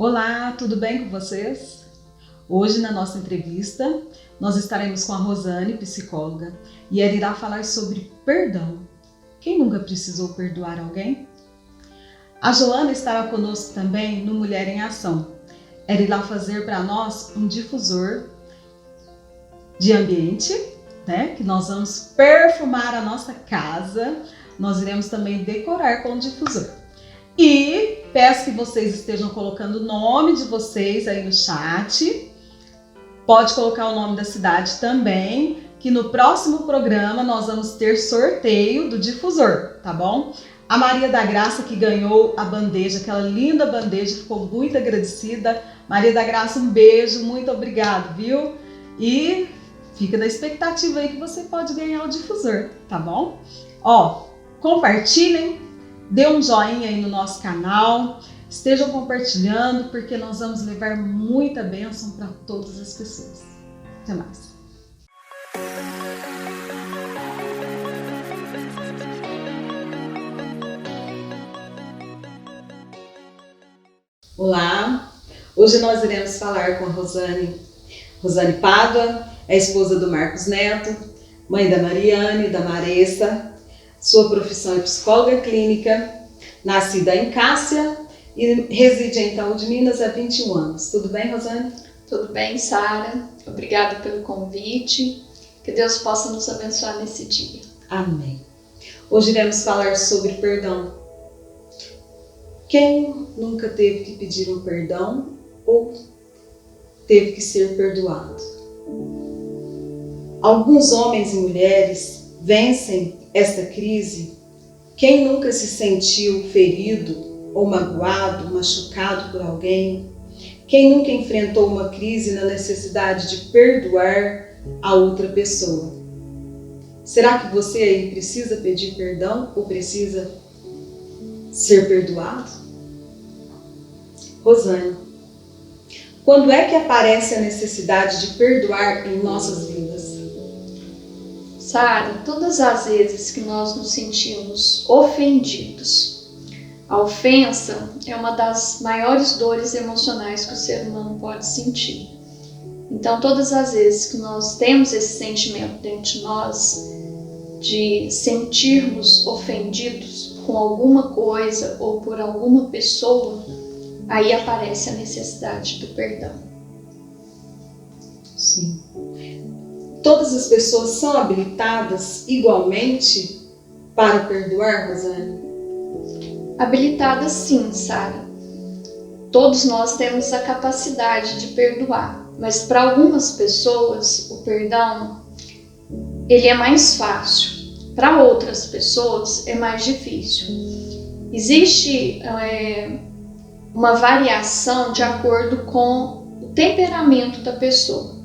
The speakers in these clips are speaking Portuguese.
Olá, tudo bem com vocês? Hoje, na nossa entrevista, nós estaremos com a Rosane, psicóloga, e ela irá falar sobre perdão. Quem nunca precisou perdoar alguém? A Joana estará conosco também no Mulher em Ação. Ela irá fazer para nós um difusor de ambiente, né? Que nós vamos perfumar a nossa casa. Nós iremos também decorar com o difusor. E peço que vocês estejam colocando o nome de vocês aí no chat. Pode colocar o nome da cidade também, que no próximo programa nós vamos ter sorteio do difusor, tá bom? A Maria da Graça, que ganhou a bandeja, aquela linda bandeja, ficou muito agradecida. Maria da Graça, um beijo, muito obrigado, viu? E fica na expectativa aí que você pode ganhar o difusor, tá bom? Ó, compartilhem. Dê um joinha aí no nosso canal, estejam compartilhando, porque nós vamos levar muita bênção para todas as pessoas. Até mais! Olá! Hoje nós iremos falar com a Rosane Pádua, é esposa do Marcos Neto, mãe da Mariane e da Maressa. Sua profissão é psicóloga clínica, nascida em Cássia e reside em Itaú de Minas há 21 anos. Tudo bem, Rosane? Tudo bem, Sara. Obrigada pelo convite. Que Deus possa nos abençoar nesse dia. Amém. Hoje iremos falar sobre perdão. Quem nunca teve que pedir um perdão ou teve que ser perdoado? Alguns homens e mulheres vencem esta crise. Quem nunca se sentiu ferido ou magoado, machucado por alguém? Quem nunca enfrentou uma crise na necessidade de perdoar a outra pessoa? Será que você aí precisa pedir perdão ou precisa ser perdoado? Rosane, quando é que aparece a necessidade de perdoar em nossas vidas? Sara, todas as vezes que nós nos sentimos ofendidos, a ofensa é uma das maiores dores emocionais que o ser humano pode sentir. Então, todas as vezes que nós temos esse sentimento dentro de nós, de sentirmos ofendidos com alguma coisa ou por alguma pessoa, aí aparece a necessidade do perdão. Sim. Todas as pessoas são habilitadas igualmente para perdoar, Rosane? Habilitadas sim, Sara. Todos nós temos a capacidade de perdoar, mas para algumas pessoas o perdão ele é mais fácil. Para outras pessoas é mais difícil. Existe uma variação de acordo com o temperamento da pessoa.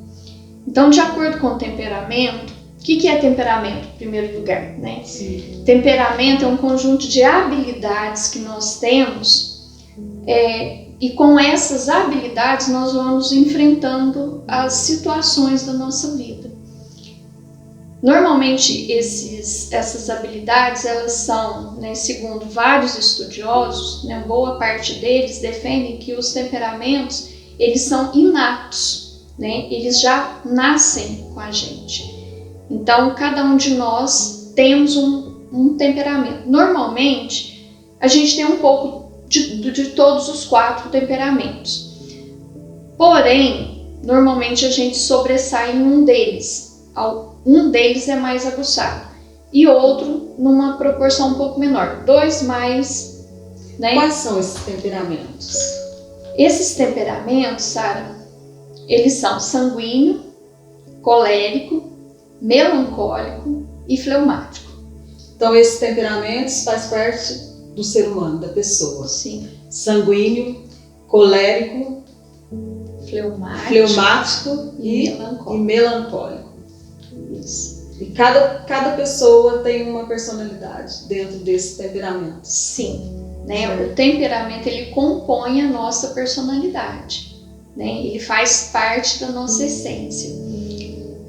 Então, de acordo com o temperamento, o que é temperamento, em primeiro lugar, né? Sim. Temperamento é um conjunto de habilidades que nós temos e com essas habilidades nós vamos enfrentando as situações da nossa vida. Normalmente, essas habilidades, elas são, né, segundo vários estudiosos, né, boa parte deles defendem que os temperamentos, eles são inatos. Né? Eles já nascem com a gente. Então, cada um de nós temos um temperamento. Normalmente, a gente tem um pouco de todos os 4 temperamentos. Porém, normalmente a gente sobressai em um deles. Um deles é mais aguçado e outro numa proporção um pouco menor. 2 mais... Né? Quais são esses temperamentos? Esses temperamentos, Sara, eles são sanguíneo, colérico, melancólico e fleumático. Então, esses temperamentos fazem parte do ser humano, da pessoa. Sim. Sanguíneo, colérico, fleumático e melancólico. Isso. E cada pessoa tem uma personalidade dentro desse temperamento. Sim, né? O temperamento, ele compõe a nossa personalidade, né? Ele faz parte da nossa essência.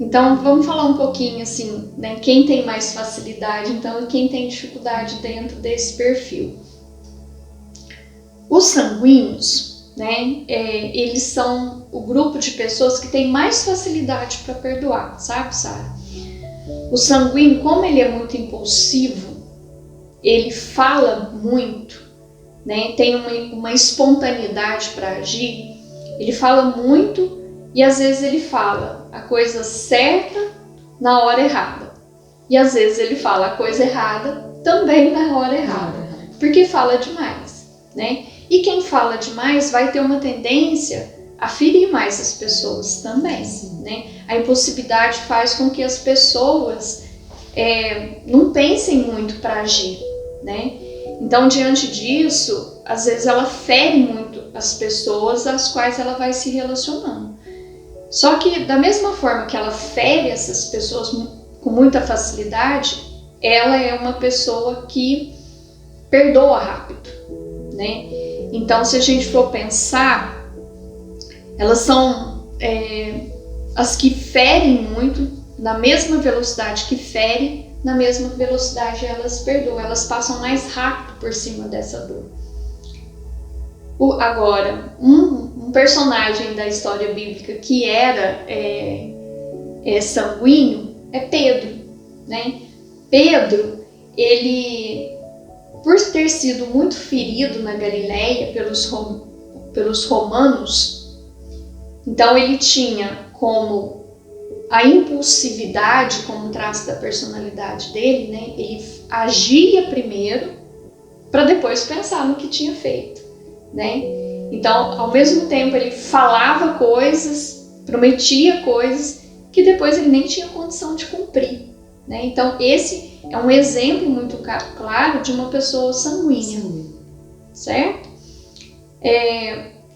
Então, vamos falar um pouquinho assim, né? Quem tem mais facilidade, então, e quem tem dificuldade dentro desse perfil. Os sanguíneos, né? Eles são o grupo de pessoas que tem mais facilidade para perdoar, sabe, Sara? O sanguíneo, como ele é muito impulsivo, ele fala muito, né? Tem uma espontaneidade para agir, ele fala muito e às vezes ele fala a coisa certa na hora errada. E às vezes ele fala a coisa errada também na hora errada, porque fala demais, né? E quem fala demais vai ter uma tendência a ferir mais as pessoas também, né? A impulsividade faz com que as pessoas não pensem muito para agir, né? Então, diante disso, às vezes ela fere muito as pessoas às quais ela vai se relacionando. Só que, da mesma forma que ela fere essas pessoas com muita facilidade, ela é uma pessoa que perdoa rápido, né? Então, se a gente for pensar, elas são as que ferem muito, na mesma velocidade que ferem, na mesma velocidade elas perdoam, elas passam mais rápido por cima dessa dor. Agora, um personagem da história bíblica que era sanguíneo é Pedro, né? Pedro, ele, por ter sido muito ferido na Galileia pelos romanos, então ele tinha como a impulsividade como traço da personalidade dele, né? Ele agia primeiro para depois pensar no que tinha feito, né? Então, ao mesmo tempo, ele falava coisas, prometia coisas que depois ele nem tinha condição de cumprir, né? Então, esse é um exemplo muito claro de uma pessoa sanguínea, certo?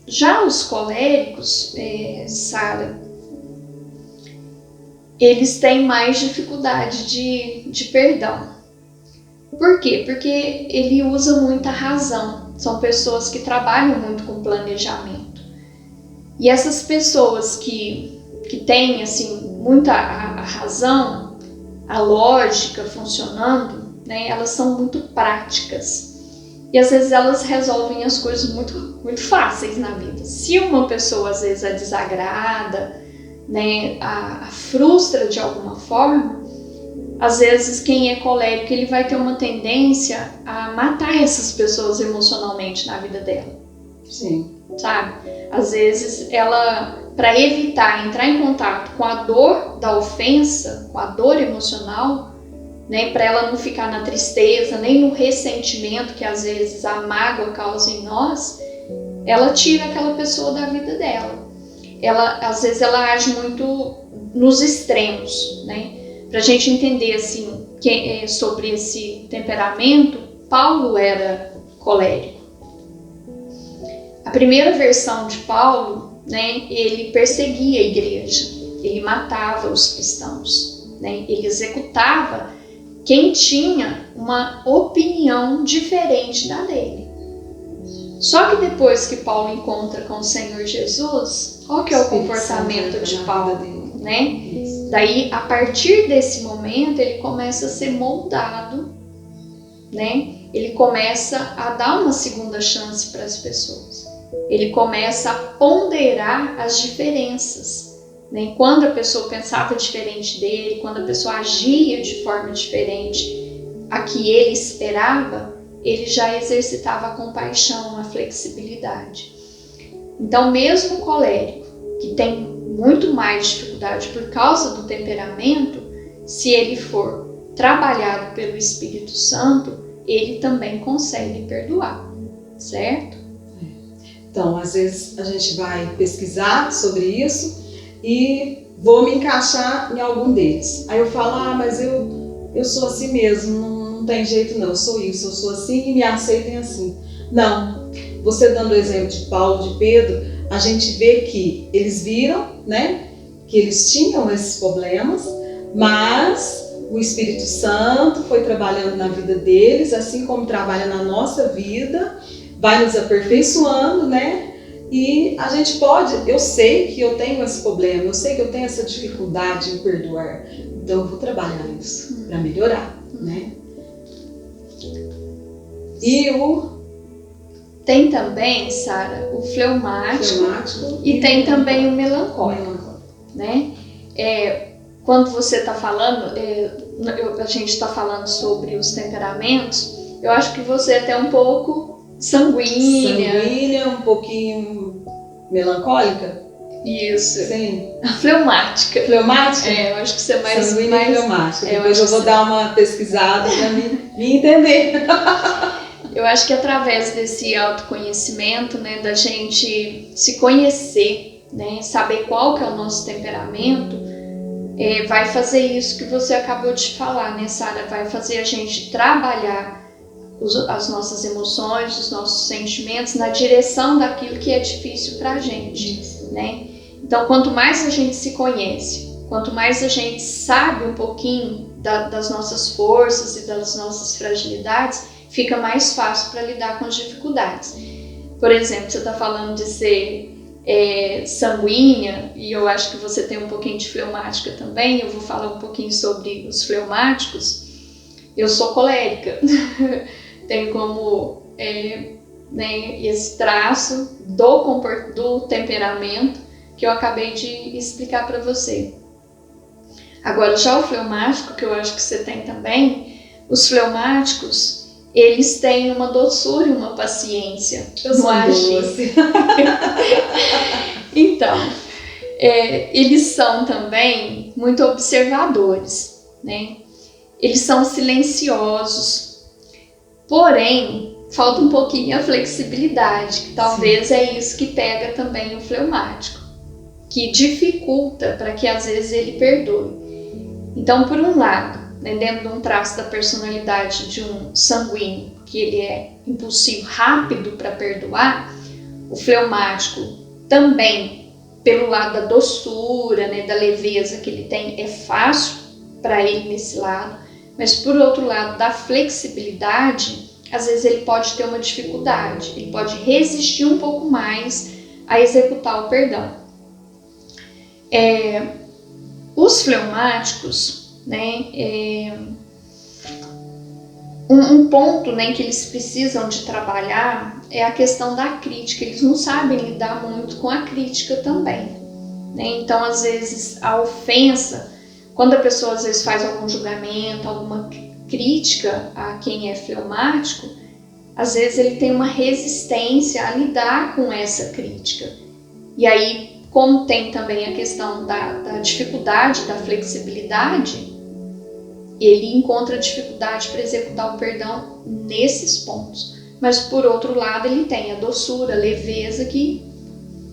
Já os coléricos, Sara, eles têm mais dificuldade de perdão. Por quê? Porque ele usa muita razão. São pessoas que trabalham muito com planejamento. E essas pessoas que têm assim, muita a razão, a lógica funcionando, né, elas são muito práticas. E às vezes elas resolvem as coisas muito, muito fáceis na vida. Se uma pessoa às vezes a desagrada, né, a frustra de alguma forma, às vezes quem é colérico ele vai ter uma tendência a matar essas pessoas emocionalmente na vida dela. Sim. Sabe? Às vezes ela, para evitar entrar em contato com a dor da ofensa, com a dor emocional, né, para ela não ficar na tristeza, nem no ressentimento que às vezes a mágoa causa em nós, ela tira aquela pessoa da vida dela. Às vezes ela age muito nos extremos, né? Para a gente entender assim, sobre esse temperamento, Paulo era colérico. A primeira versão de Paulo, né, ele perseguia a igreja, ele matava os cristãos, né? Ele executava quem tinha uma opinião diferente da dele. Só que depois que Paulo encontra com o Senhor Jesus, qual que é o comportamento de Paulo, né? Daí, a partir desse momento, ele começa a ser moldado, né? Ele começa a dar uma segunda chance para as pessoas. Ele começa a ponderar as diferenças, né? Quando a pessoa pensava diferente dele, quando a pessoa agia de forma diferente a que ele esperava, ele já exercitava a compaixão, a flexibilidade. Então, mesmo o colérico, que tem muito mais dificuldade por causa do temperamento, se ele for trabalhado pelo Espírito Santo, ele também consegue perdoar, certo? Então, às vezes a gente vai pesquisar sobre isso e vou me encaixar em algum deles. Aí eu falo, mas eu sou assim mesmo, não tem jeito não, eu sou isso, eu sou assim e me aceitem assim. Não, você dando o exemplo de Paulo, de Pedro, a gente vê que eles viram, né, que eles tinham esses problemas, mas o Espírito Santo foi trabalhando na vida deles, assim como trabalha na nossa vida, vai nos aperfeiçoando, né? E a gente pode, eu sei que eu tenho esse problema, eu sei que eu tenho essa dificuldade em perdoar, então eu vou trabalhar isso para melhorar, né? E tem também, Sara, o fleumático e tem também o melancólico, né? Quando você está falando, a gente está falando sobre os temperamentos, eu acho que você é até um pouco sanguínea, um pouquinho melancólica. Isso. Sim. Fleumática. Fleumática? Eu acho que você é mais... sanguínea e fleumática. Depois eu vou dar uma pesquisada para me entender. Eu acho que através desse autoconhecimento, né, da gente se conhecer, né, saber qual que é o nosso temperamento, vai fazer isso que você acabou de falar, né, Sara? Vai fazer a gente trabalhar as nossas emoções, os nossos sentimentos na direção daquilo que é difícil pra gente, né? Então, quanto mais a gente se conhece, quanto mais a gente sabe um pouquinho das nossas forças e das nossas fragilidades, fica mais fácil para lidar com as dificuldades. Por exemplo, você está falando de ser sanguínea, e eu acho que você tem um pouquinho de fleumática também. Eu vou falar um pouquinho sobre os fleumáticos. Eu sou colérica, tenho como né, esse traço do temperamento que eu acabei de explicar para você. Agora, já o fleumático, que eu acho que você tem também, os fleumáticos, eles têm uma doçura e uma paciência no agir. Então, eles são também muito observadores, né? Eles são silenciosos, porém, falta um pouquinho a flexibilidade, que talvez é isso que pega também o fleumático, que dificulta para que às vezes ele perdoe. Então, por um lado, né, dentro de um traço da personalidade de um sanguíneo, que ele é impulsivo, rápido para perdoar, o fleumático também, pelo lado da doçura, né, da leveza que ele tem, é fácil para ele nesse lado, mas por outro lado, da flexibilidade, às vezes ele pode ter uma dificuldade, ele pode resistir um pouco mais a executar o perdão. Os fleumáticos, né, um ponto, né, que eles precisam de trabalhar é a questão da crítica. Eles não sabem lidar muito com a crítica também, né? Então, às vezes, a ofensa, quando a pessoa às vezes faz algum julgamento, alguma crítica a quem é fleumático, às vezes ele tem uma resistência a lidar com essa crítica. E aí, como tem também a questão da dificuldade, da flexibilidade, ele encontra dificuldade para executar o perdão nesses pontos. Mas, por outro lado, ele tem a doçura, a leveza que,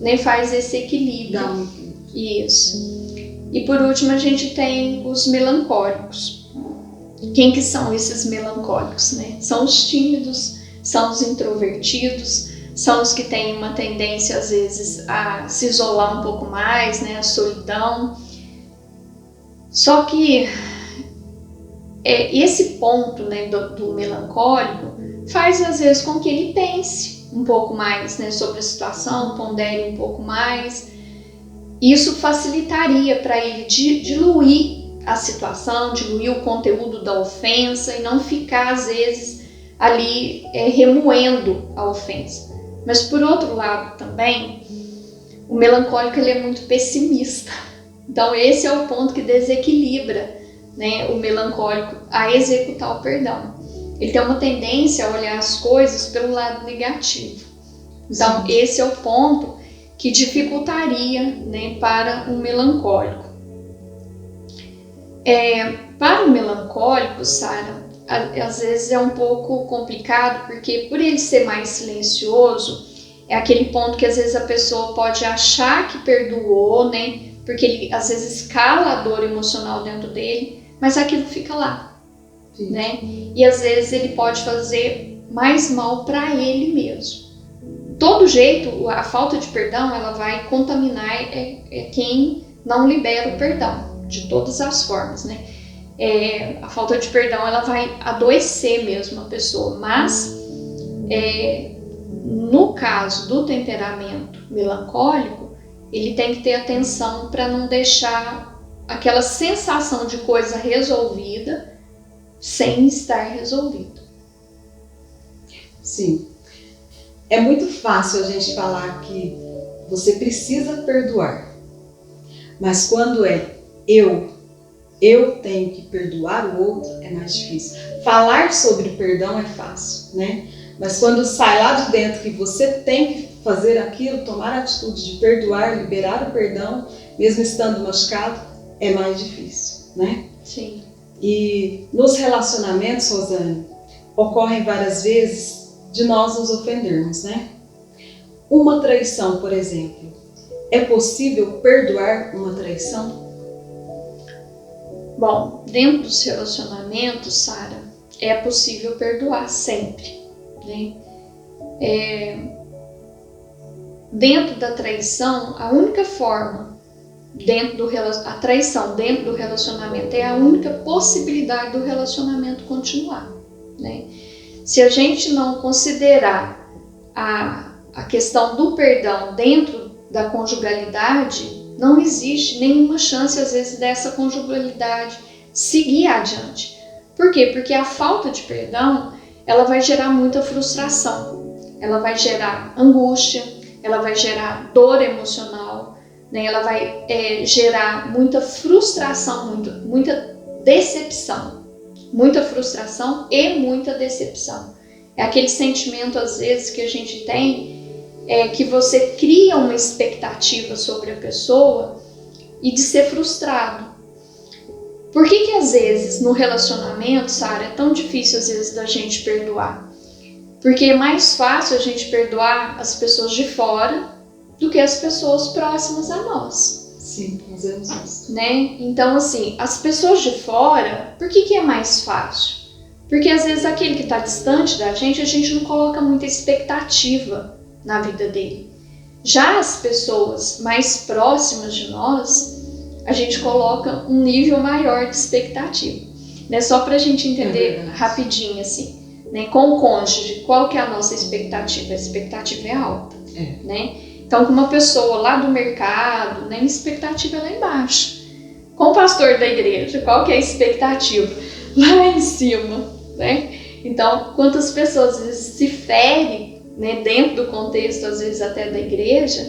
né, faz esse equilíbrio. Isso. E, por último, a gente tem os melancólicos. Quem que são esses melancólicos, né? São os tímidos, são os introvertidos, são os que têm uma tendência, às vezes, a se isolar um pouco mais, né? A solidão. Só que esse ponto, né, do melancólico faz, às vezes, com que ele pense um pouco mais, né, sobre a situação, pondere um pouco mais. Isso facilitaria para ele diluir a situação, diluir o conteúdo da ofensa e não ficar, às vezes, ali remoendo a ofensa. Mas, por outro lado, também, o melancólico ele é muito pessimista. Então, esse é o ponto que desequilibra, né, o melancólico a executar o perdão. Ele tem uma tendência a olhar as coisas pelo lado negativo. Então, esse é o ponto que dificultaria, né, para um melancólico. Para o melancólico, Sara, às vezes é um pouco complicado, porque por ele ser mais silencioso, é aquele ponto que às vezes a pessoa pode achar que perdoou, né, porque ele às vezes cala a dor emocional dentro dele, mas aquilo fica lá, né? E às vezes ele pode fazer mais mal para ele mesmo. Todo jeito, a falta de perdão, ela vai contaminar quem não libera o perdão, de todas as formas, né? a falta de perdão ela vai adoecer mesmo a pessoa, mas no caso do temperamento melancólico, ele tem que ter atenção para não deixar aquela sensação de coisa resolvida sem estar resolvido. Sim. É muito fácil a gente falar que você precisa perdoar, mas quando eu tenho que perdoar o outro, é mais difícil. Falar sobre perdão é fácil, né? Mas quando sai lá de dentro que você tem que fazer aquilo, tomar a atitude de perdoar, liberar o perdão, mesmo estando machucado, é mais difícil, né? Sim. E nos relacionamentos, Rosane, ocorrem várias vezes de nós nos ofendermos, né? Uma traição, por exemplo, é possível perdoar uma traição? Bom, dentro dos relacionamentos, Sara, é possível perdoar sempre, né? Dentro da traição, a única forma, a traição dentro do relacionamento é a única possibilidade do relacionamento continuar, né? Se a gente não considerar a questão do perdão dentro da conjugalidade, não existe nenhuma chance, às vezes, dessa conjugalidade seguir adiante. Por quê? Porque a falta de perdão, ela vai gerar muita frustração, ela vai gerar angústia, ela vai gerar dor emocional, né? Ela vai gerar muita frustração, muita decepção. Muita frustração e muita decepção. É aquele sentimento, às vezes, que a gente tem, que você cria uma expectativa sobre a pessoa e de ser frustrado. Por que às vezes, no relacionamento, Sara, é tão difícil, às vezes, da gente perdoar? Porque é mais fácil a gente perdoar as pessoas de fora do que as pessoas próximas a nós. Sim, fazemos isso. Né? Então, assim, as pessoas de fora, por que é mais fácil? Porque às vezes aquele que está distante da gente, a gente não coloca muita expectativa na vida dele. Já as pessoas mais próximas de nós, a gente coloca um nível maior de expectativa. Né? Só para a gente entender rapidinho, assim, né? Com o cônjuge, qual que é a nossa expectativa? A expectativa é alta. Né? Então, com uma pessoa lá do mercado, né, a expectativa é lá embaixo. Com o pastor da igreja, qual que é a expectativa? Lá em cima, né? Então, quantas pessoas às vezes se ferem, né, dentro do contexto, às vezes até da igreja,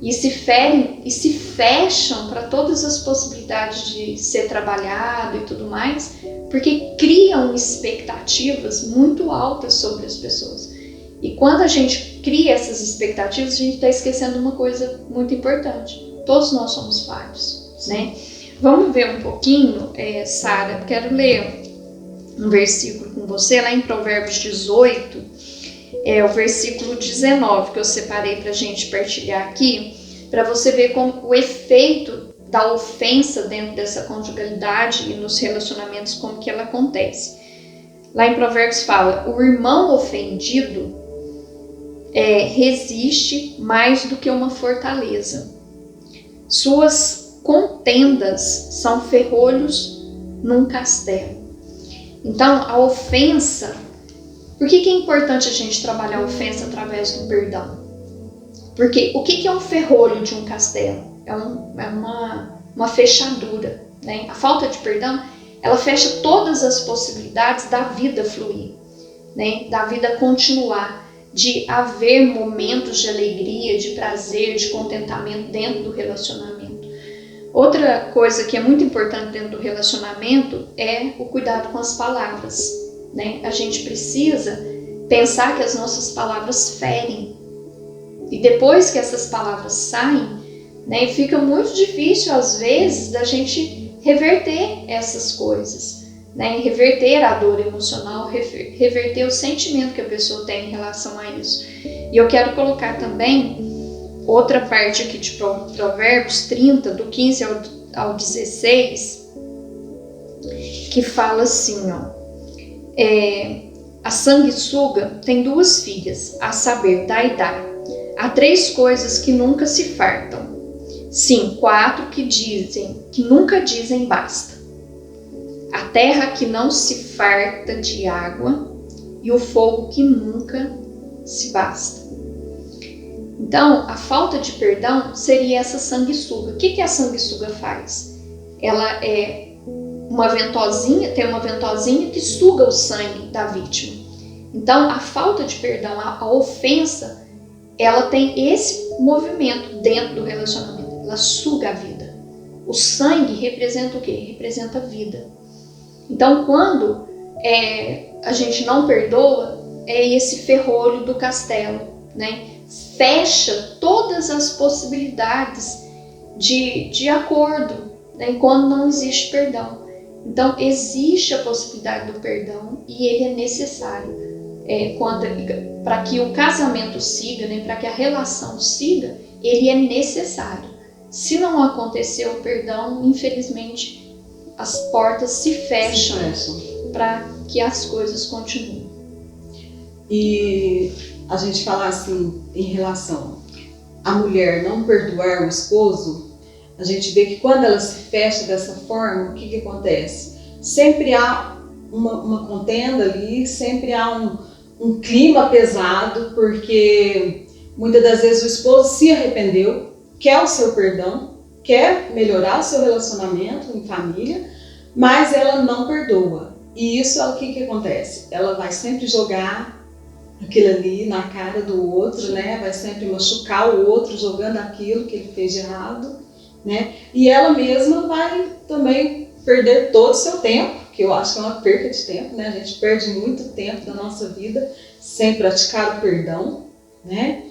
e se ferem e se fecham para todas as possibilidades de ser trabalhado e tudo mais, porque criam expectativas muito altas sobre as pessoas. E quando a gente cria essas expectativas, a gente está esquecendo uma coisa muito importante. Todos nós somos falhos, né? Vamos ver um pouquinho, Sara, quero ler um versículo com você, lá em Provérbios 18, o versículo 19, que eu separei para a gente partilhar aqui, para você ver como o efeito da ofensa dentro dessa conjugalidade e nos relacionamentos, como que ela acontece. Lá em Provérbios fala, o irmão ofendido resiste mais do que uma fortaleza. Suas contendas são ferrolhos num castelo. Então, a ofensa... Por que é importante a gente trabalhar a ofensa através do perdão? Porque o que é um ferrolho de um castelo? É uma fechadura, né? A falta de perdão, ela fecha todas as possibilidades da vida fluir, né? Da vida continuar, de haver momentos de alegria, de prazer, de contentamento dentro do relacionamento. Outra coisa que é muito importante dentro do relacionamento é o cuidado com as palavras, né? A gente precisa pensar que as nossas palavras ferem. E depois que essas palavras saem, né, fica muito difícil, às vezes, da gente reverter essas coisas. Né, reverter a dor emocional, reverter o sentimento que a pessoa tem em relação a isso. E eu quero colocar também outra parte aqui de Provérbios 30, do 15 ao 16, que fala assim, a sanguessuga tem 2 filhas, a saber, dá e dá. Há 3 coisas que nunca se fartam. Sim, 4 que nunca dizem basta. a terra que não se farta de água e o fogo que nunca se basta. Então, a falta de perdão seria essa sanguessuga. O que a sanguessuga faz? Ela é uma ventosinha, tem uma ventosinha que suga o sangue da vítima. Então, a falta de perdão, a ofensa, ela tem esse movimento dentro do relacionamento. Ela suga a vida. O sangue representa o quê? Representa a vida. Então, quando a gente não perdoa, é esse ferrolho do castelo, né? Fecha todas as possibilidades de acordo, né? Quando não existe perdão. Então, existe a possibilidade do perdão e ele é necessário. Para que o casamento siga, né? Para que a relação siga, ele é necessário. Se não acontecer o perdão, infelizmente, as portas se fecham para que as coisas continuem. E a gente falar assim, em relação à mulher não perdoar o esposo, a gente vê que quando ela se fecha dessa forma, o que acontece? Sempre há uma contenda ali, sempre há um clima pesado, porque muitas das vezes o esposo se arrependeu, quer o seu perdão, quer melhorar o seu relacionamento em família, mas ela não perdoa. E isso é o que acontece? Ela vai sempre jogar aquilo ali na cara do outro, né? Vai sempre machucar o outro jogando aquilo que ele fez de errado, né? E ela mesma vai também perder todo o seu tempo, que eu acho que é uma perca de tempo, né? A gente perde muito tempo da nossa vida sem praticar o perdão, né?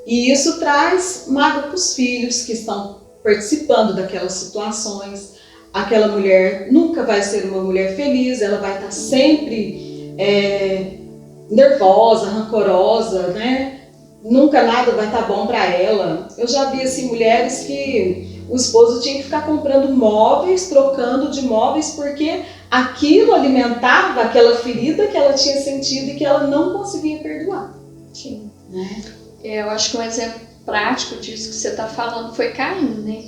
E isso traz mágoa para os filhos que estão participando daquelas situações. Aquela mulher nunca vai ser uma mulher feliz, ela vai estar sempre nervosa, rancorosa, né? Nunca nada vai estar bom para ela. Eu já vi assim, mulheres que o esposo tinha que ficar comprando móveis, trocando de móveis, porque aquilo alimentava aquela ferida que ela tinha sentido e que ela não conseguia perdoar. Sim. Né? Eu acho que um exemplo prático disso que você está falando foi Caim, né?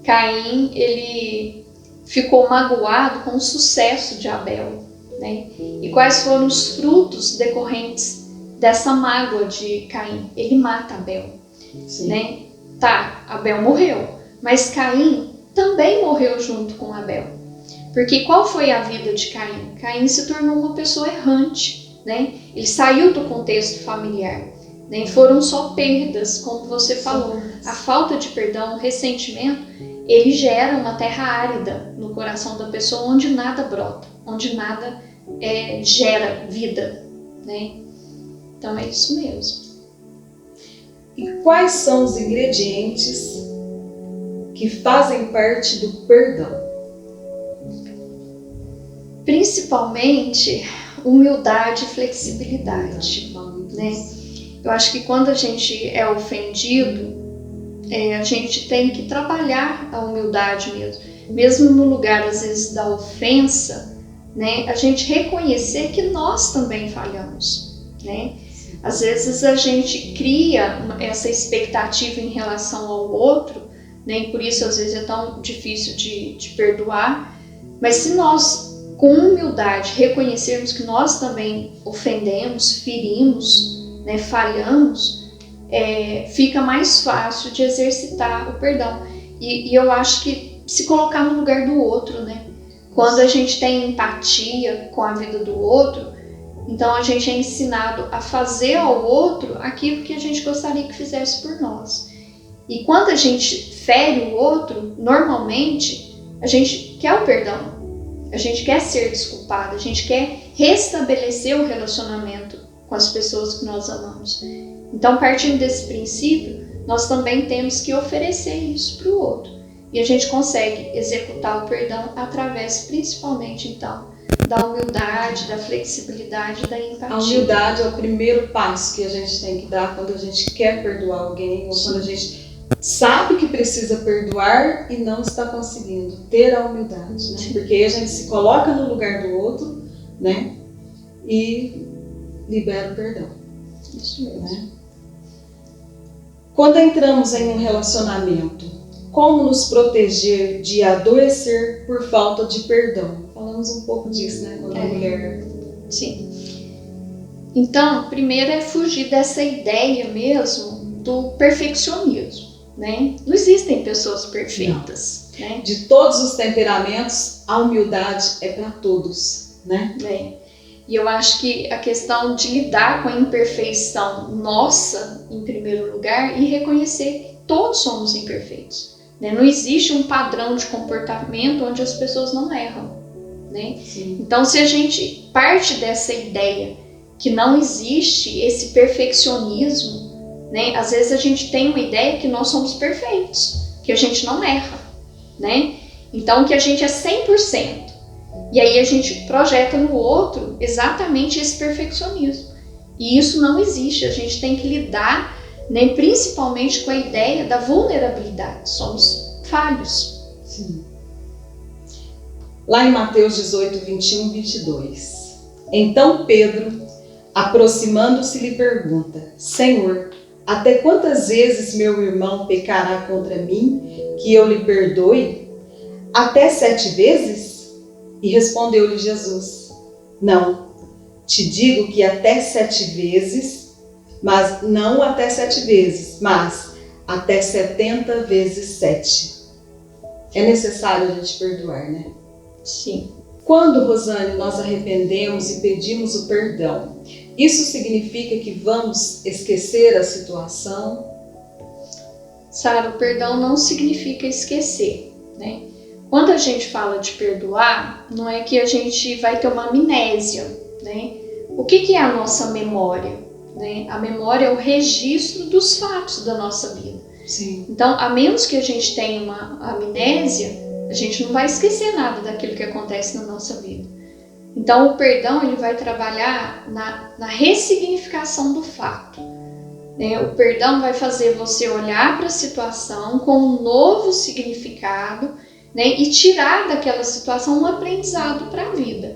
Caim, ele ficou magoado com o sucesso de Abel, né? E quais foram os frutos decorrentes dessa mágoa de Caim? Ele mata Abel, né? Tá, Abel morreu, mas Caim também morreu junto com Abel. Porque qual foi a vida de Caim? Caim se tornou uma pessoa errante, né? Ele saiu do contexto familiar. Nem foram só perdas, como você falou. A falta de perdão, o ressentimento, ele gera uma terra árida no coração da pessoa, onde nada brota, onde nada gera vida, né? Então é isso mesmo. E quais são os ingredientes que fazem parte do perdão? Principalmente humildade e flexibilidade, né? Eu acho que quando a gente é ofendido, a gente tem que trabalhar a humildade mesmo no lugar, às vezes, da ofensa, né? A gente reconhecer que nós também falhamos, né? Às vezes a gente cria essa expectativa em relação ao outro, né? E por isso às vezes é tão difícil de perdoar, mas se nós, com humildade, reconhecermos que nós também ofendemos, ferimos, né, falhamos, fica mais fácil de exercitar o perdão. E eu acho que se colocar no lugar do outro, né? Quando a gente tem empatia com a vida do outro, então a gente é ensinado a fazer ao outro aquilo que a gente gostaria que fizesse por nós. E quando a gente fere o outro, normalmente a gente quer o perdão, a gente quer ser desculpado, a gente quer restabelecer o relacionamento com as pessoas que nós amamos. Então, partindo desse princípio, nós também temos que oferecer isso para o outro. E a gente consegue executar o perdão através, principalmente, então, da humildade, da flexibilidade, da empatia. A humildade é o primeiro passo que a gente tem que dar quando a gente quer perdoar alguém, ou quando a gente sabe que precisa perdoar e não está conseguindo. Ter a humildade, né? Porque aí a gente se coloca no lugar do outro, né? E libera o perdão. Isso mesmo. Né? Quando entramos em um relacionamento, como nos proteger de adoecer por falta de perdão? Falando falamos um pouco disso, né? Quando a mulher... Sim. Então, primeiro é fugir dessa ideia mesmo do perfeccionismo, né? Não existem pessoas perfeitas, né? De todos os temperamentos, a humildade é para todos, né? E eu acho que a questão de lidar com a imperfeição nossa, em primeiro lugar, e reconhecer que todos somos imperfeitos, né? Não existe um padrão de comportamento onde as pessoas não erram, né? Então, se a gente parte dessa ideia que não existe esse perfeccionismo, né? Às vezes a gente tem uma ideia que nós somos perfeitos, que a gente não erra, né? Então, que a gente é 100%. E aí a gente projeta no outro exatamente esse perfeccionismo. E isso não existe. A gente tem que lidar, né, principalmente com a ideia da vulnerabilidade. Somos falhos. Sim. Lá em Mateus 18, 21, 22. Então Pedro, aproximando-se, lhe pergunta: Senhor, até quantas vezes meu irmão pecará contra mim, que eu lhe perdoe? Até 7 vezes? E respondeu-lhe Jesus: Não, te digo que até 7 vezes, mas não até 7 vezes, mas até 70 vezes 7. É necessário a gente perdoar, né? Sim. Quando, Rosane, nós arrependemos e pedimos o perdão, isso significa que vamos esquecer a situação? Sara, o perdão não significa esquecer, né? Quando a gente fala de perdoar, não é que a gente vai ter uma amnésia, né? O que é a nossa memória, né? A memória é o registro dos fatos da nossa vida. Sim. Então, a menos que a gente tenha uma amnésia, a gente não vai esquecer nada daquilo que acontece na nossa vida. Então, o perdão ele vai trabalhar na ressignificação do fato, né? O perdão vai fazer você olhar para a situação com um novo significado, né, e tirar daquela situação um aprendizado para a vida.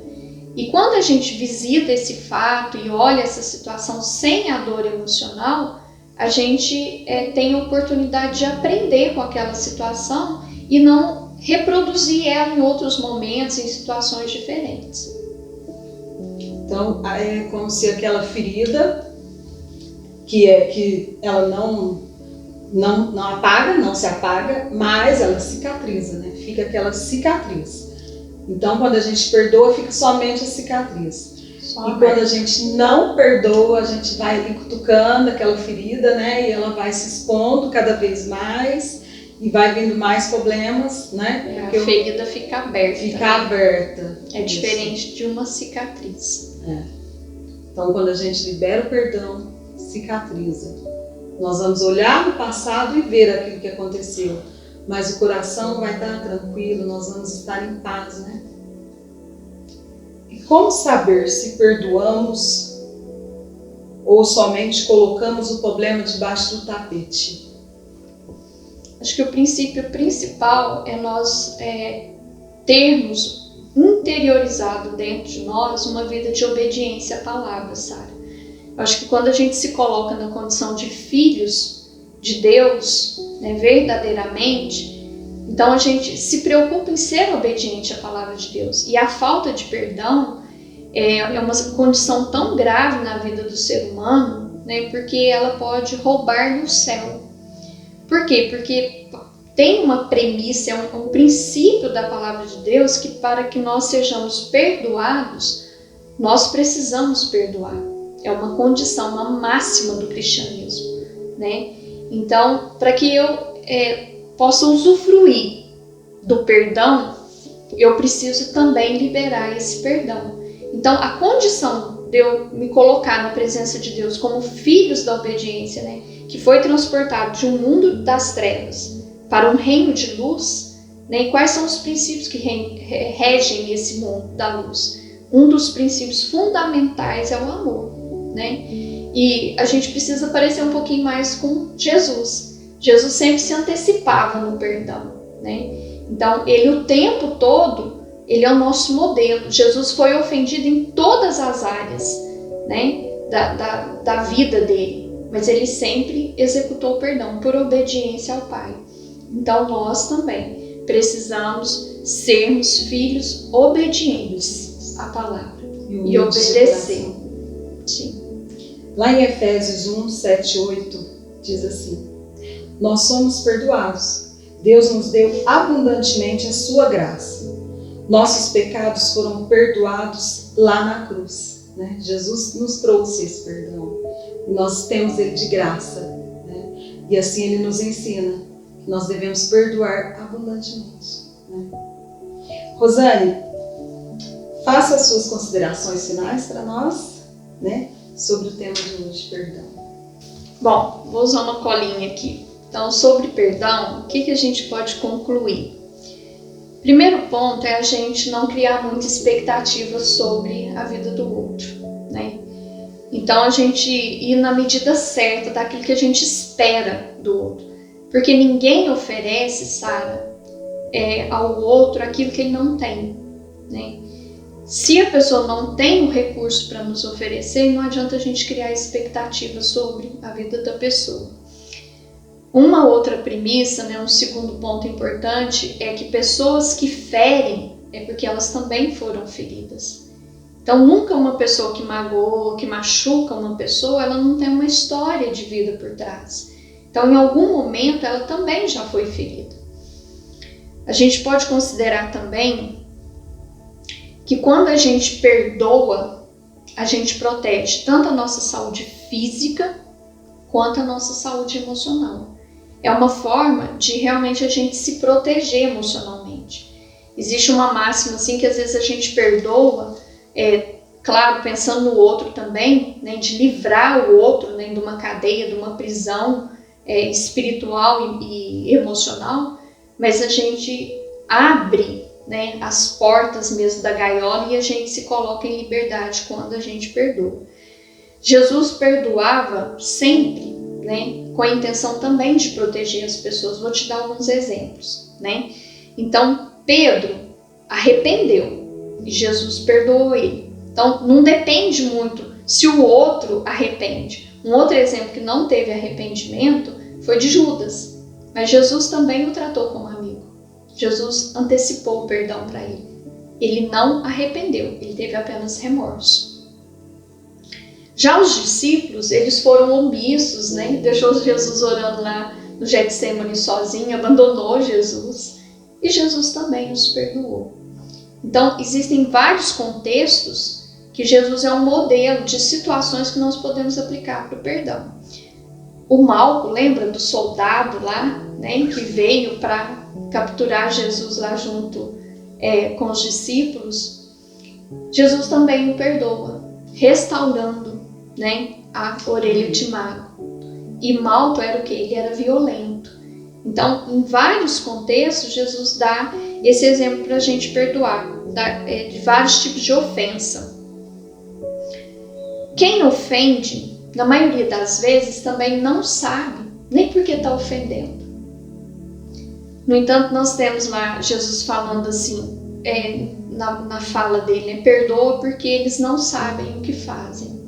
E quando a gente visita esse fato e olha essa situação sem a dor emocional, a gente tem a oportunidade de aprender com aquela situação e não reproduzir ela em outros momentos, em situações diferentes. Então, é como se aquela ferida, que ela não apaga, não se apaga, mas ela cicatriza, né? Fica aquela cicatriz. Então, quando a gente perdoa, fica somente a cicatriz. E quando a gente não perdoa, a gente vai ali cutucando aquela ferida, né? E ela vai se expondo cada vez mais e vai vindo mais problemas, né? A ferida fica aberta. Fica aberta. É diferente de uma cicatriz. Então, quando a gente libera o perdão, cicatriza. Nós vamos olhar no passado e ver aquilo que aconteceu, mas o coração vai estar tranquilo, nós vamos estar em paz, né? E como saber se perdoamos ou somente colocamos o problema debaixo do tapete? Acho que o princípio principal é nós termos interiorizado dentro de nós uma vida de obediência à palavra, Sara. Acho que quando a gente se coloca na condição de filhos de Deus, né, verdadeiramente, então a gente se preocupa em ser obediente à palavra de Deus. E a falta de perdão é uma condição tão grave na vida do ser humano, né, porque ela pode roubar-lhe o céu. Por quê? Porque tem uma premissa, um princípio da palavra de Deus que para que nós sejamos perdoados, nós precisamos perdoar. É uma condição, uma máxima do cristianismo, né? Então, para que eu possa usufruir do perdão, eu preciso também liberar esse perdão. Então, a condição de eu me colocar na presença de Deus como filhos da obediência, né? Que foi transportado de um mundo das trevas para um reino de luz, né? E quais são os princípios que regem esse mundo da luz? Um dos princípios fundamentais é o amor, né? E a gente precisa parecer um pouquinho mais com Jesus. Jesus sempre se antecipava no perdão, né? Então, ele o tempo todo, ele é o nosso modelo. Jesus foi ofendido em todas as áreas, né, da vida dele, mas ele sempre executou o perdão por obediência ao Pai. Então, nós também precisamos sermos filhos obedientes à palavra e obedecer. Sim. Lá em Efésios 1, 7, 8, diz assim: nós somos perdoados. Deus nos deu abundantemente a sua graça. Nossos pecados foram perdoados lá na cruz, né? Jesus nos trouxe esse perdão. Nós temos ele de graça, né? E assim ele nos ensina que nós devemos perdoar abundantemente, né? Rosane, faça as suas considerações finais para nós, né? Sobre o tema de hoje, perdão. Bom, vou usar uma colinha aqui. Então, sobre perdão, o que a gente pode concluir? Primeiro ponto é a gente não criar muita expectativa sobre a vida do outro, né? Então, a gente ir na medida certa daquilo que a gente espera do outro. Porque ninguém oferece, Sara, ao outro aquilo que ele não tem, né? Se a pessoa não tem o recurso para nos oferecer, não adianta a gente criar expectativa sobre a vida da pessoa. Uma outra premissa, né, um segundo ponto importante, é que pessoas que ferem é porque elas também foram feridas. Então, nunca uma pessoa que magoa, que machuca uma pessoa, ela não tem uma história de vida por trás. Então, em algum momento, ela também já foi ferida. A gente pode considerar também que quando a gente perdoa, a gente protege tanto a nossa saúde física quanto a nossa saúde emocional. É uma forma de realmente a gente se proteger emocionalmente. Existe uma máxima assim que às vezes a gente perdoa, claro, pensando no outro também, né, de livrar o outro, né, de uma cadeia, de uma prisão espiritual e emocional, mas a gente abre, né, as portas mesmo da gaiola e a gente se coloca em liberdade quando a gente perdoa. Jesus perdoava sempre, né, com a intenção também de proteger as pessoas. Vou te dar alguns exemplos, né? Então, Pedro arrependeu e Jesus perdoou ele. Então, não depende muito se o outro arrepende. Um outro exemplo que não teve arrependimento foi de Judas, mas Jesus também o tratou como amigo. Jesus antecipou o perdão para ele. Ele não arrependeu, ele teve apenas remorso. Já os discípulos, eles foram omissos, né? Deixou Jesus orando lá no Getsemane sozinho, abandonou Jesus. E Jesus também os perdoou. Então, existem vários contextos que Jesus é um modelo de situações que nós podemos aplicar para o perdão. O Malco, lembra do soldado lá, né? Que veio para capturar Jesus lá junto com os discípulos? Jesus também o perdoa, restaurando, né, a orelha de mago. E Malco era o que? Ele era violento. Então, em vários contextos, Jesus dá esse exemplo para a gente perdoar, de vários tipos de ofensa. Quem ofende, na maioria das vezes, também não sabe nem por que está ofendendo. No entanto, nós temos lá Jesus falando assim, na fala dele, né, perdoa porque eles não sabem o que fazem.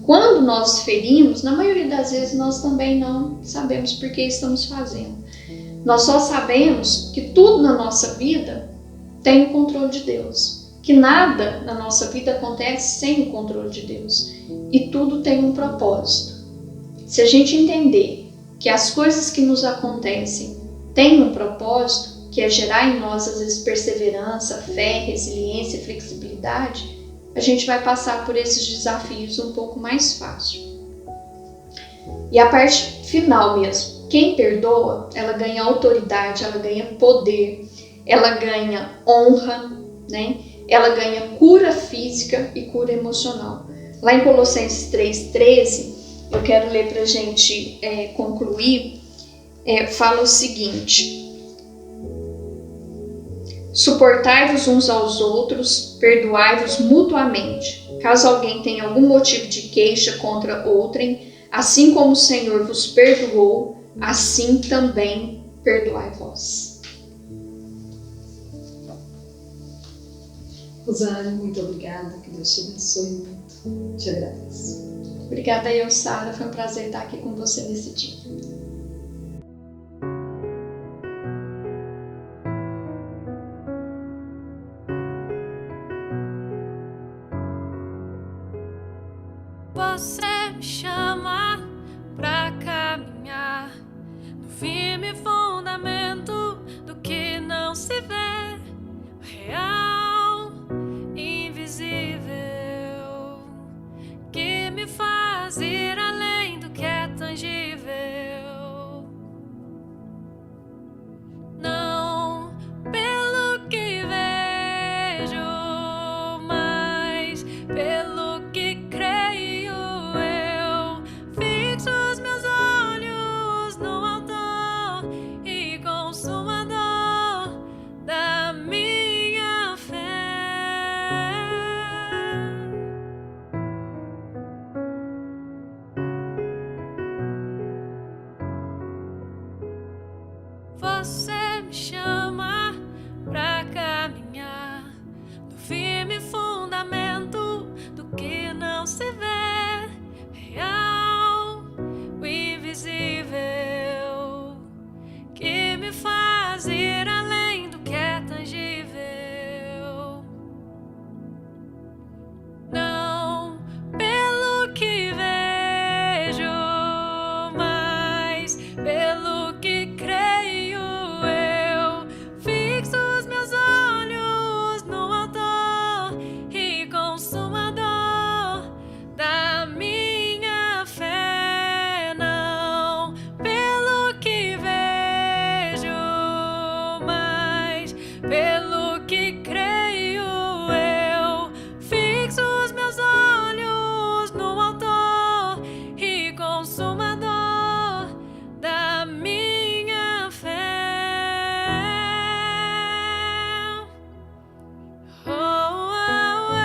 Quando nós ferimos, na maioria das vezes nós também não sabemos por que estamos fazendo. Nós só sabemos que tudo na nossa vida tem o controle de Deus. Que nada na nossa vida acontece sem o controle de Deus. E tudo tem um propósito. Se a gente entender que as coisas que nos acontecem têm um propósito, que é gerar em nós, às vezes, perseverança, fé, resiliência, flexibilidade, a gente vai passar por esses desafios um pouco mais fácil. E a parte final mesmo, quem perdoa, ela ganha autoridade, ela ganha poder, ela ganha honra, né? Ela ganha cura física e cura emocional. Lá em Colossenses 3,13, eu quero ler para a gente concluir, fala o seguinte: suportai-vos uns aos outros, perdoai-vos mutuamente, caso alguém tenha algum motivo de queixa contra outrem, assim como o Senhor vos perdoou, assim também perdoai vós. Rosane, muito obrigada, que Deus te abençoe muito. Te agradeço. Obrigada eu, Sara, foi um prazer estar aqui com você nesse dia. Você me chama pra caminhar no firme fundamento do que não se vê, real, invisível, que me faz ir além do que é tangível. Não pelo que vejo, mas pelo que creio. Eu fixo os meus olhos no autor e consumador da minha fé. Você me chama pra caminhar no firme fundamento do que não se vê, real, o invisível, que me faz ir além do que é tangível. Não pelo que vejo, mas pelo que creio. Eu fixo os meus olhos no autor e consumador da minha fé. Não pelo que vejo, mas pelo que creio. Eu fixo os meus olhos no autor e consumador da minha fé. Oh, oh, oh.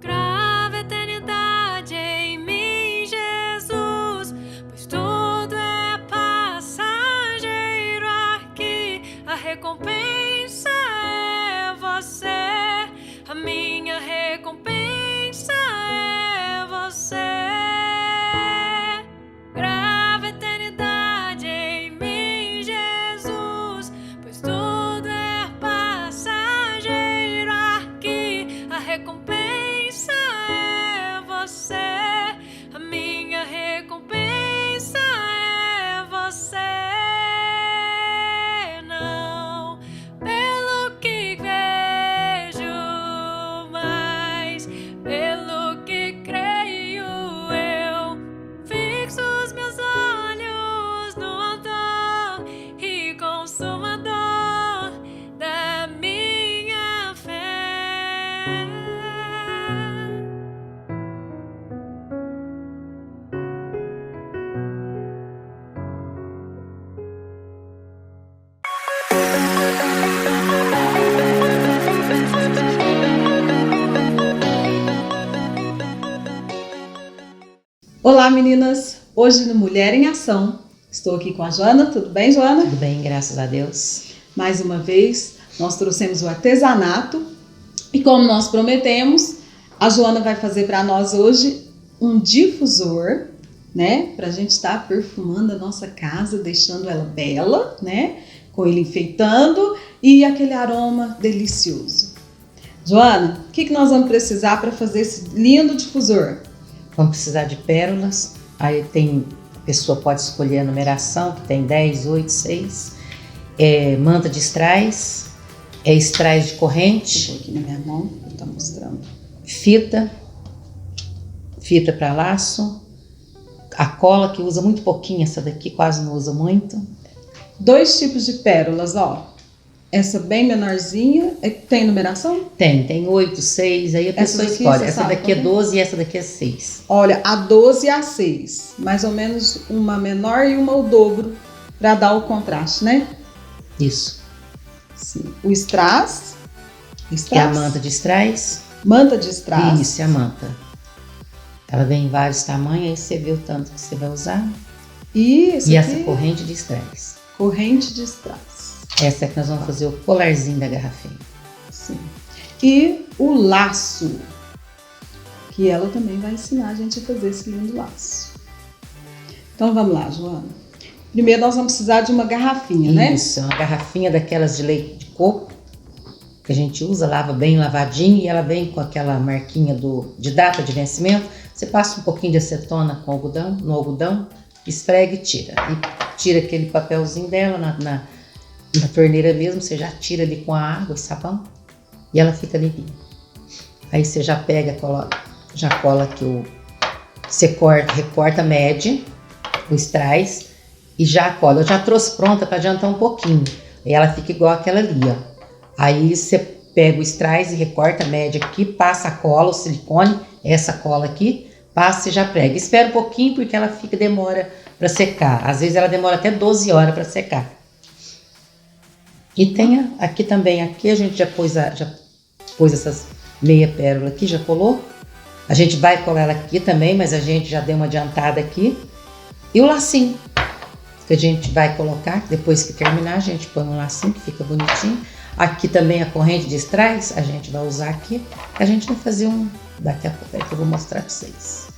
Grava a eternidade em mim, Jesus, pois tudo é passageiro aqui. A recompensa é você, a minha recompensa é você. Grava a eternidade em mim, Jesus, pois tudo é passageiro aqui. A recompensa é você, a minha recompensa é você. Não pelo que vejo, mas pelo que creio. Eu fixo os meus olhos no autor e consumador da minha fé. Olá, meninas! Hoje no Mulher em Ação, estou aqui com a Joana. Tudo bem, Joana? Tudo bem, graças a Deus. Mais uma vez, nós trouxemos o artesanato e, como nós prometemos, a Joana vai fazer para nós hoje um difusor, né? Para a gente estar perfumando a nossa casa, deixando ela bela, né? Com ele enfeitando e aquele aroma delicioso. Joana, o que nós vamos precisar para fazer esse lindo difusor? Vamos precisar de pérolas. Aí a pessoa pode escolher a numeração, que tem 10, 8, 6. Manta de strass, strass de corrente. Vou aqui na minha mão, vou estar mostrando. Fita para laço. A cola, que usa muito pouquinho, essa daqui quase não usa muito. 2 tipos de pérolas, ó. Essa bem menorzinha, tem numeração? Tem 8, 6, aí a pessoa escolhe. Essa daqui é 12 e essa daqui é 6. Olha, a 12 e a 6. Mais ou menos uma menor e uma o dobro, para dar o contraste, né? Isso. Sim. O strass. É a manta de strass. Manta de strass. Isso, é a manta. Ela vem em vários tamanhos, aí você vê o tanto que você vai usar. E essa corrente de strass. Corrente de strass. Essa é que nós vamos fazer o colarzinho da garrafinha. Sim. E o laço, que ela também vai ensinar a gente a fazer esse lindo laço. Então vamos lá, Joana. Primeiro nós vamos precisar de uma garrafinha, né? Isso, uma garrafinha daquelas de leite de coco. que a gente usa, lava bem lavadinho e ela vem com aquela marquinha de data de vencimento. Você passa um pouquinho de acetona com algodão, no algodão, esfrega e tira. E tira aquele papelzinho dela na torneira mesmo, você já tira ali com a água e sabão e ela fica limpinha. Aí você já pega, já cola aqui você recorta, mede o strass e já cola. Eu já trouxe pronta para adiantar um pouquinho. Aí ela fica igual aquela ali, ó. Aí você pega o strass e recorta, mede aqui, passa a cola, o silicone, essa cola aqui, passa e já prega. Espera um pouquinho porque ela demora para secar. Às vezes ela demora até 12 horas para secar. E tem aqui também, aqui a gente já pôs essas meia pérola aqui, já colou. A gente vai colar ela aqui também, mas a gente já deu uma adiantada aqui. E o lacinho, que a gente vai colocar, depois que terminar, a gente põe um lacinho que fica bonitinho. Aqui também a corrente de strass, a gente vai usar aqui. A gente vai fazer daqui a pouco, que eu vou mostrar pra vocês.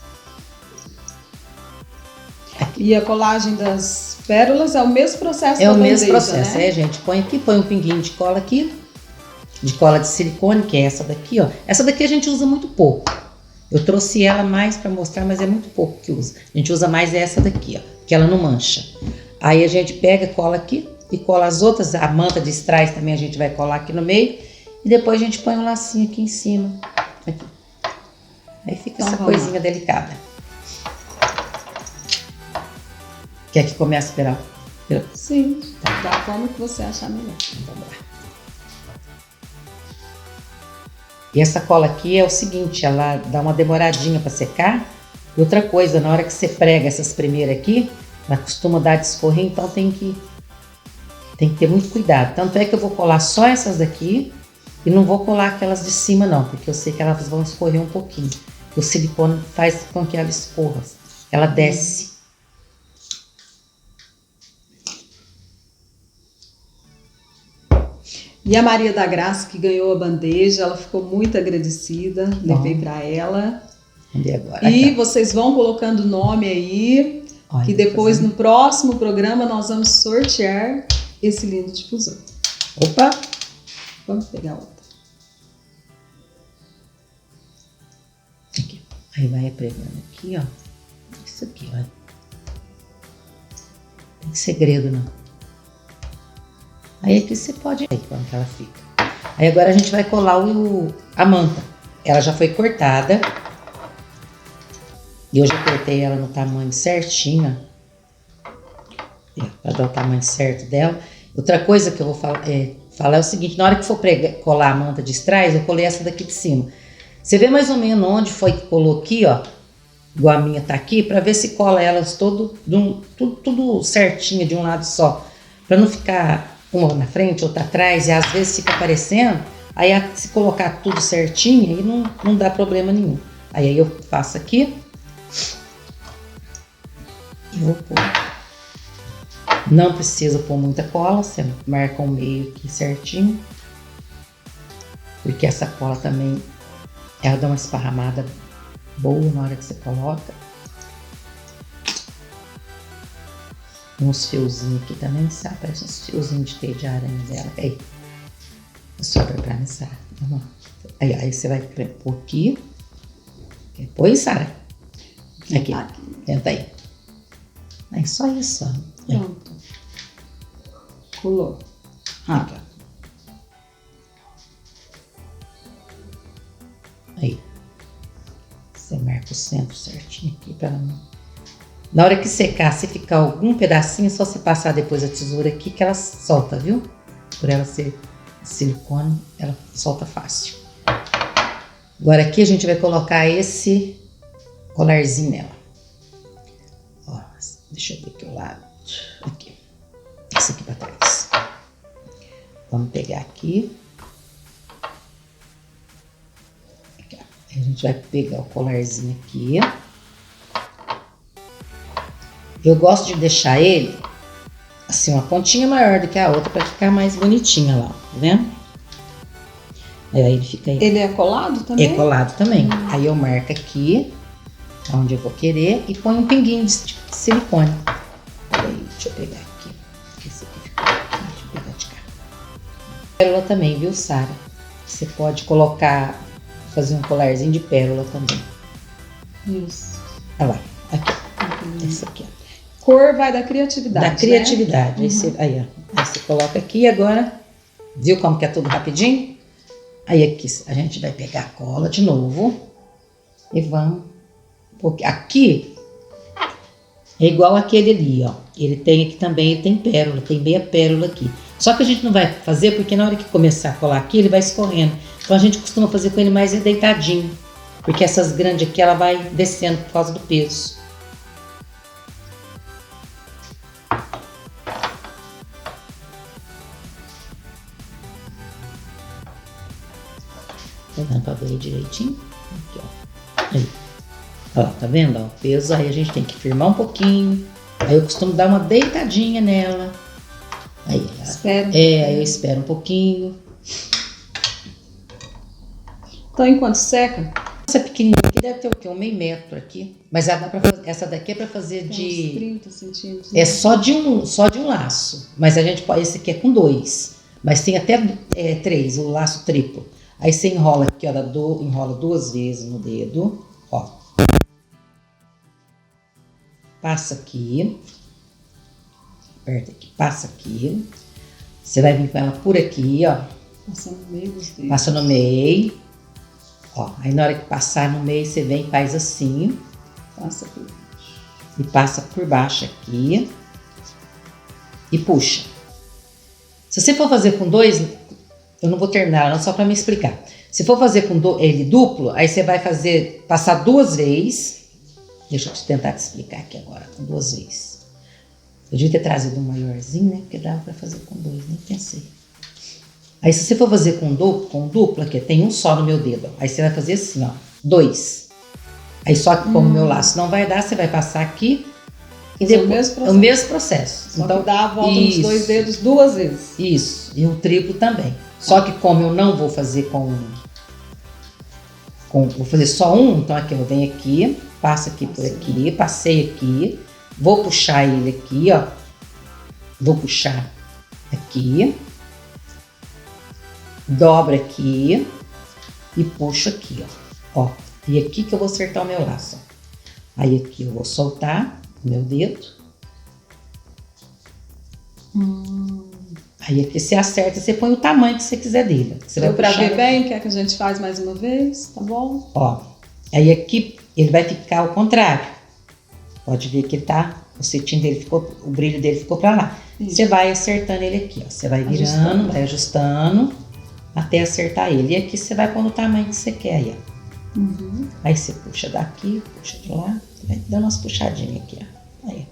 Aqui. E a colagem das pérolas é o mesmo processo É da o mesmo bandeja, processo, né? a gente põe aqui, põe um pinguinho de cola aqui, de cola de silicone, que é essa daqui, ó. Essa daqui a gente usa muito pouco. Eu trouxe ela mais para mostrar, mas é muito pouco que usa. A gente usa mais essa daqui, ó, que ela não mancha. Aí a gente pega, cola aqui e cola as outras. A manta de strass também a gente vai colar aqui no meio. E depois a gente põe um lacinho aqui em cima. Aqui. Aí fica essa coisinha delicada. Quer que comece pela... Sim, da forma que você achar melhor. Vamos lá. E essa cola aqui é o seguinte, ela dá uma demoradinha para secar. E outra coisa, na hora que você prega essas primeiras aqui, ela costuma dar de escorrer, então tem que ter muito cuidado. Tanto é que eu vou colar só essas daqui e não vou colar aquelas de cima não, porque eu sei que elas vão escorrer um pouquinho. O silicone faz com que ela escorra, ela desce. E a Maria da Graça, que ganhou a bandeja, ela ficou muito agradecida, levei para ela. E agora? E vocês vão colocando o nome aí, Olha, que depois no próximo programa nós vamos sortear esse lindo difusor. Opa! Vamos pegar outra. Aqui. Aí vai pregando aqui, ó. Isso aqui, ó. Tem segredo, não. Aí aqui você pode ver como que ela fica. Aí agora a gente vai colar a manta. Ela já foi cortada. E eu já cortei ela no tamanho certinho. Para dar o tamanho certo dela. Outra coisa que eu vou falar é o seguinte. Na hora que for colar a manta de strass, eu colei essa daqui de cima. Você vê mais ou menos onde foi que colou aqui, ó. Igual a minha tá aqui. Para ver se cola elas tudo certinho de um lado só. Para não ficar... uma na frente, outra atrás, e às vezes fica aparecendo, aí se colocar tudo certinho, aí não dá problema nenhum. Aí eu faço aqui e vou pôr. Não precisa pôr muita cola, você marca o meio aqui certinho, porque essa cola também, ela dá uma esparramada boa na hora que você coloca. Uns fiozinhos aqui também, sabe? Parece uns fiozinhos de teia de aranha dela. Aí, é só pra organizar. Vamos lá. Aí você vai pôr aqui. Põe, Sara. Aqui. Tenta aí. É só isso, ó. Pronto. Colou. Aqui, ó. Aí. Você marca o centro certinho aqui pra ela não... Na hora que secar, se ficar algum pedacinho, é só você passar depois a tesoura aqui que ela solta, viu? Por ela ser silicone, ela solta fácil. Agora aqui a gente vai colocar esse colarzinho nela. Ó, deixa eu ver aqui o lado. Aqui. Esse aqui pra trás. Vamos pegar aqui. Aqui, ó. Aí a gente vai pegar o colarzinho aqui. Eu gosto de deixar ele assim, uma pontinha maior do que a outra para ficar mais bonitinha lá, tá vendo? Aí ele fica aí. Ele é colado também? É colado também. Aí eu marco aqui, onde eu vou querer, e ponho um pinguinho de silicone. Aí, deixa eu pegar aqui. Esse aqui ficou aqui, deixa eu pegar de cá. Pérola também, viu, Sara? Você pode colocar, fazer um colarzinho de pérola também. Isso. Olha lá, aqui, esse aqui, ó. Cor vai da criatividade, Da criatividade. né? Aí, você, aí, ó, aí você coloca aqui agora. Viu como que é tudo rapidinho? Aí aqui a gente vai pegar a cola de novo. E vamos. Porque aqui é igual aquele ali, ó. Ele tem aqui também, ele tem pérola, tem meia pérola aqui. Só que a gente não vai fazer porque na hora que começar a colar aqui, ele vai escorrendo. Então a gente costuma fazer com ele mais deitadinho. Porque essas grandes aqui, ela vai descendo por causa do peso. Tá dando pra ver direitinho? Aqui, ó. Aí. Ó, tá vendo? Ó, o peso, aí a gente tem que firmar um pouquinho. Aí eu costumo dar uma deitadinha nela. Aí, Espera. aí eu espero um pouquinho. Então, enquanto seca, Essa pequenininha aqui deve ter o quê? Um meio metro aqui. Mas ela dá pra fazer, essa daqui é pra fazer tem uns de... 30 centímetros. É só de um laço. Mas a gente pode... Esse aqui é com 2. Mas tem até 3, o laço triplo. Aí você enrola aqui, ó, enrola 2 vezes no dedo, ó. Passa aqui. Aperta aqui, passa aqui. Você vai vir com ela por aqui, ó. Passa no meio dos dedos. Passa no meio. Ó, aí na hora que passar no meio, você vem e faz assim. Passa por E passa por baixo aqui. E puxa. Se você for fazer com 2, eu não vou terminar, não, só para me explicar. Se for fazer com ele duplo, aí você vai fazer, passar 2 vezes. Deixa eu tentar te explicar aqui agora, com 2 vezes. Eu devia ter trazido um maiorzinho, né? Porque dava para fazer com 2, nem pensei. Aí se você for fazer com duplo, aqui tem um só no meu dedo. Ó. Aí você vai fazer assim, ó, 2. Aí só que como o meu laço não vai dar, você vai passar aqui. E depois, o mesmo processo. O mesmo processo. Só Então, que dá a volta nos 2 dedos 2 vezes. Isso, e o triplo também. Só que como eu não vou fazer vou fazer só um, então aqui eu venho aqui, passo aqui por aqui, passei aqui, vou puxar ele aqui, ó. Vou puxar aqui, dobro aqui e puxo aqui, ó. E aqui que eu vou acertar o meu laço. Ó. Aí aqui eu vou soltar o meu dedo. Aí aqui você acerta, você põe o tamanho que você quiser dele. Você vai Deu pra puxar ver bem? Quer que a gente faz mais uma vez? Tá bom? Ó, aí aqui ele vai ficar ao contrário. Pode ver que ele tá, o cetim dele ficou, o brilho dele ficou pra lá. Isso. Você vai acertando ele aqui, ó. Você vai virando, vai ajustando até acertar ele. E aqui você vai pôr no tamanho que você quer aí, ó. Aí você puxa daqui, puxa de lá, vai dando umas puxadinhas aqui, ó. Aí,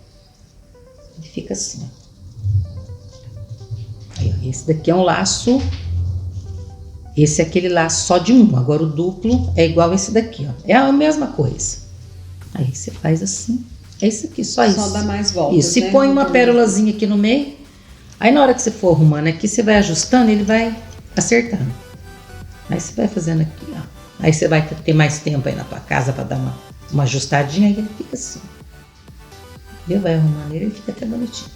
ele fica assim, ó. Aí, ó. Esse daqui é um laço. Esse é aquele laço só de um. Agora o duplo é igual esse daqui, ó. É a mesma coisa. Aí você faz assim. É isso aqui, só isso. Só dá mais voltas, Isso. né? E põe uma pérolazinha aqui no meio. Aí na hora que você for arrumando aqui, você vai ajustando, ele vai acertando. Aí você vai fazendo aqui, ó. Aí você vai ter mais tempo aí na tua casa para dar uma ajustadinha. Aí ele fica assim. Viu? Vai arrumando ele fica até bonitinho.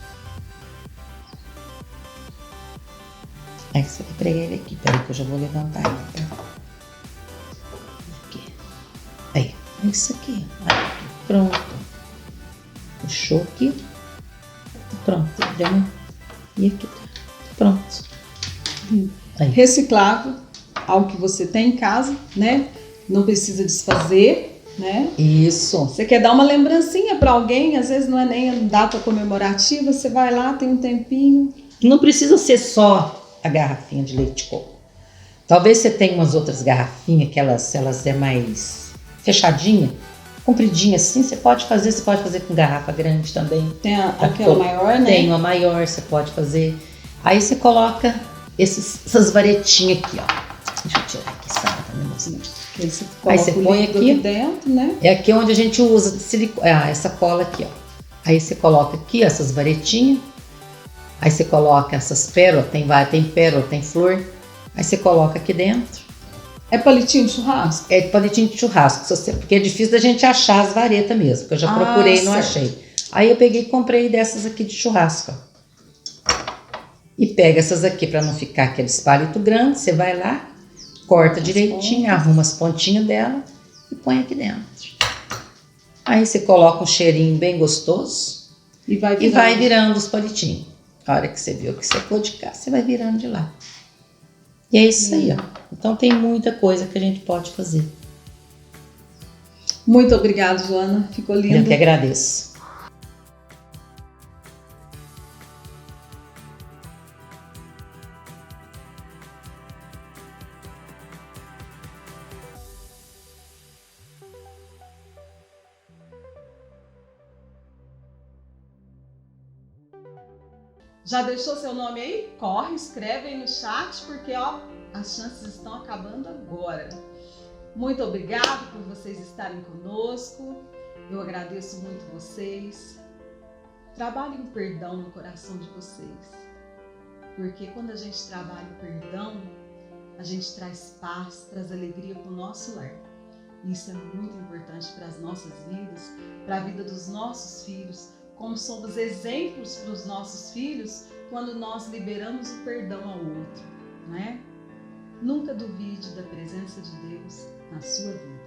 Aí você vai pregar ele aqui. Peraí que eu já vou levantar ele, tá? Aqui. Aí. Isso aqui. Aí, pronto. Puxou aqui. Pronto. Deu uma... E aqui tá. Pronto. Aí. Reciclável, algo que você tem em casa, né? Não precisa desfazer, né? Isso. Você quer dar uma lembrancinha para alguém, às vezes não é nem a data comemorativa, você vai lá, tem um tempinho. Não precisa ser só a garrafinha de leite de coco. Talvez você tenha umas outras garrafinhas que elas é mais fechadinha, compridinha assim, você pode fazer com garrafa grande também. Tem aquela maior, né? Tem uma maior, você pode fazer. Aí você coloca essas varetinhas aqui, ó. Deixa eu tirar aqui, sabe? Tá me mostrando. Aí você põe aqui dentro, né? É aqui onde a gente usa essa cola aqui, ó. Aí você coloca aqui, ó, essas varetinhas. Aí você coloca essas pérolas, tem pérola, tem flor. Aí você coloca aqui dentro. É palitinho de churrasco? É palitinho de churrasco, porque é difícil da gente achar as varetas mesmo, porque eu já procurei e não achei. Aí eu peguei e comprei dessas aqui de churrasco, ó. E pega essas aqui para não ficar aqueles palitos grandes, você vai lá, corta direitinho, arruma as pontinhas dela e põe aqui dentro. Aí você coloca um cheirinho bem gostoso E vai e vai virando os palitinhos. A hora que você viu que secou de cá, você vai virando de lá. E é isso aí, ó. Então tem muita coisa que a gente pode fazer. Muito obrigada, Joana. Ficou lindo. Eu que agradeço. Já deixou seu nome aí? Corre, escreve aí no chat, porque ó, as chances estão acabando agora. Muito obrigado por vocês estarem conosco. Eu agradeço muito vocês. Trabalhem o perdão no coração de vocês. Porque quando a gente trabalha o perdão, a gente traz paz, traz alegria para o nosso lar. Isso é muito importante para as nossas vidas, para a vida dos nossos filhos, como somos exemplos para os nossos filhos quando nós liberamos o perdão ao outro, né? Nunca duvide da presença de Deus na sua vida.